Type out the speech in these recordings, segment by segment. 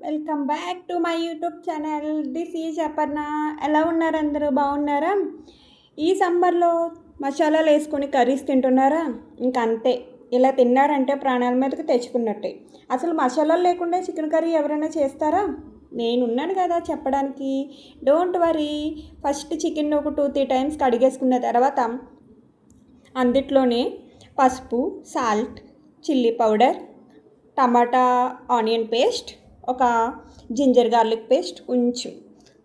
Welcome back to my YouTube channel. This is Aparna. ఎలా ఉన్నారు అందరూ? బాగున్నారా? ఈ సమ్మర్లో మసాలాలు వేసుకొని కర్రీస్ తింటున్నారా? ఇంక అంతే, ఇలా తిన్నారంటే ప్రాణాల మీదకి తెచ్చుకున్నట్టే. అసలు మసాలాలు లేకుండా చికెన్ కర్రీ ఎవరైనా చేస్తారా? నేనున్నాను కదా చెప్పడానికి. Don't worry. ఫస్ట్ చికెన్ ఒక 2-3 టైమ్స్ కడిగేసుకున్న తర్వాత అందుట్లోనే పసుపు, సాల్ట్, చిల్లీ పౌడర్, టమాటా ఆనియన్ పేస్ట్, ఒక జింజర్ గార్లిక్ పేస్ట్,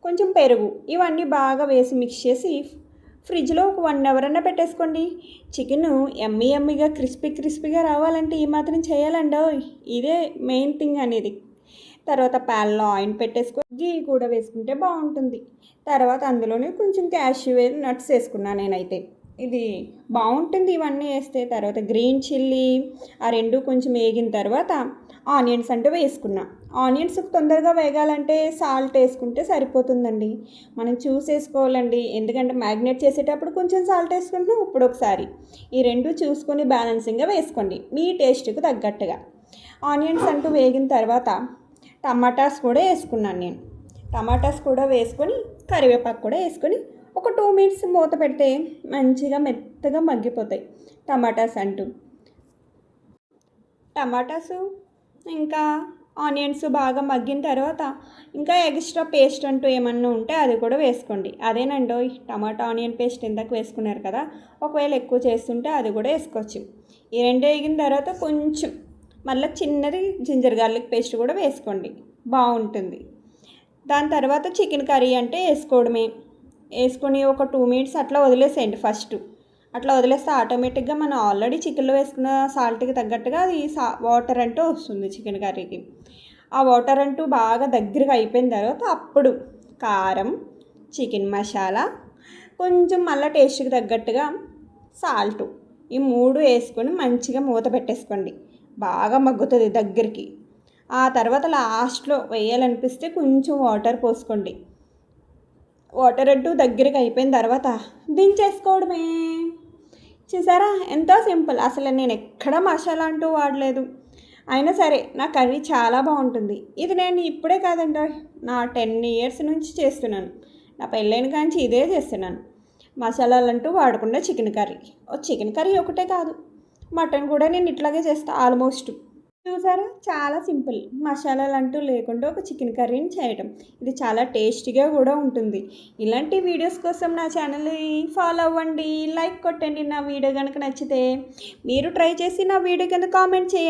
కొంచెం పెరుగు, ఇవన్నీ బాగా వేసి మిక్స్ చేసి ఫ్రిడ్జ్లో ఒక 1 అవర్ అన్న పెట్టేసుకోండి. చికెను ఎమ్మీగా క్రిస్పీగా రావాలంటే ఈ మాత్రం చేయాలండో. ఇదే మెయిన్ థింగ్ అనేది. తర్వాత ప్యాన్లో ఆయిల్ పెట్టేసుకొని గీ కూడా వేసుకుంటే బాగుంటుంది. తర్వాత అందులోనే కొంచెం క్యాష్యూ నట్స్ వేసుకున్నాను నేనైతే. ఇది బాగుంటుంది ఇవన్నీ వేస్తే. తర్వాత గ్రీన్ చిల్లీ, ఆ రెండు కొంచెం వేగిన తర్వాత ఆనియన్స్ అంటూ వేసుకున్నా. ఆనియన్స్ తొందరగా వేగాలంటే సాల్ట్ వేసుకుంటే సరిపోతుందండి. మనం చూసేసుకోవాలండి, ఎందుకంటే మ్యాగ్నేట్ చేసేటప్పుడు కొంచెం సాల్ట్ వేసుకుంటున్నాం, ఇప్పుడు ఒకసారి ఈ రెండు చూసుకొని బ్యాలెన్సింగ్గా వేసుకోండి మీ టేస్ట్కి తగ్గట్టుగా. ఆనియన్స్ అంటూ వేగిన తర్వాత టమాటాస్ కూడా వేసుకున్నాను నేను. టమాటాస్ కూడా వేసుకొని కరివేపాకు కూడా వేసుకొని ఒక 2 మినిట్స్ మూత పెడితే మంచిగా మెత్తగా మగ్గిపోతాయి టమాటాసు ఇంకా ఆనియన్స్ బాగా మగ్గిన తర్వాత ఇంకా ఎక్స్ట్రా పేస్ట్ అంటూ ఏమన్నా ఉంటే అది కూడా వేసుకోండి. అదేనండో టమాటా ఆనియన్ పేస్ట్ ఇందాక వేసుకున్నారు కదా, ఒకవేళ ఎక్కువ చేస్తుంటే అది కూడా వేసుకోవచ్చు. ఈ రెండు వేగిన తర్వాత కొంచెం మళ్ళీ చిన్నది జింజర్ గార్లిక్ పేస్ట్ కూడా వేసుకోండి, బాగుంటుంది. దాని తర్వాత చికెన్ కర్రీ అంటే వేసుకొని ఒక 2 మినిట్స్ అట్లా వదిలేసేయండి. ఫస్ట్ అట్లా వదిలేస్తే ఆటోమేటిక్గా మనం ఆల్రెడీ చికెన్లో వేసుకున్న సాల్ట్కి తగ్గట్టుగా అది వాటర్ అంటూ వస్తుంది చికెన్ కర్రీకి. ఆ వాటర్ అంటూ బాగా దగ్గరగా అయిపోయిన తర్వాత అప్పుడు కారం, చికెన్ మసాలా, కొంచెం మళ్ళీ టేస్ట్కి తగ్గట్టుగా సాల్ట్, ఈ 3 వేసుకొని మంచిగా మూత పెట్టేసుకోండి. బాగా మగ్గుతుంది దగ్గరికి. ఆ తర్వాత లాస్ట్లో వేయాలనిపిస్తే కొంచెం వాటర్ పోసుకోండి. వాటర్ అంటూ దగ్గరికి అయిపోయిన తర్వాత దించేసుకోవడమే. చూసారా, ఎంతో సింపుల్. అసలు నేను ఎక్కడ మసాలా అంటూ వాడలేదు, అయినా సరే నా కర్రీ చాలా బాగుంటుంది. ఇది నేను ఇప్పుడే కాదండి, నా 10 ఇయర్స్ నుంచి చేస్తున్నాను. నా పెళ్ళైన కాంచి ఇదే చేస్తున్నాను. మసాలాలు అంటూ వాడకుండా చికెన్ కర్రీ ఒకటే కాదు, మటన్ కూడా నేను ఇట్లాగే చేస్తాను ఆల్మోస్ట్. చూసారా, చాలా సింపుల్. మసాలాలు అంటూ లేకుండా ఒక చికెన్ కర్రీని చేయటం, ఇది చాలా టేస్టీగా కూడా ఉంటుంది. ఇలాంటి వీడియోస్ కోసం నా ఛానల్ని ఫాలో అవ్వండి, లైక్ కొట్టండి. నా వీడియో కనుక నచ్చితే మీరు ట్రై చేసి నా వీడియో కింద కామెంట్ చేయండి.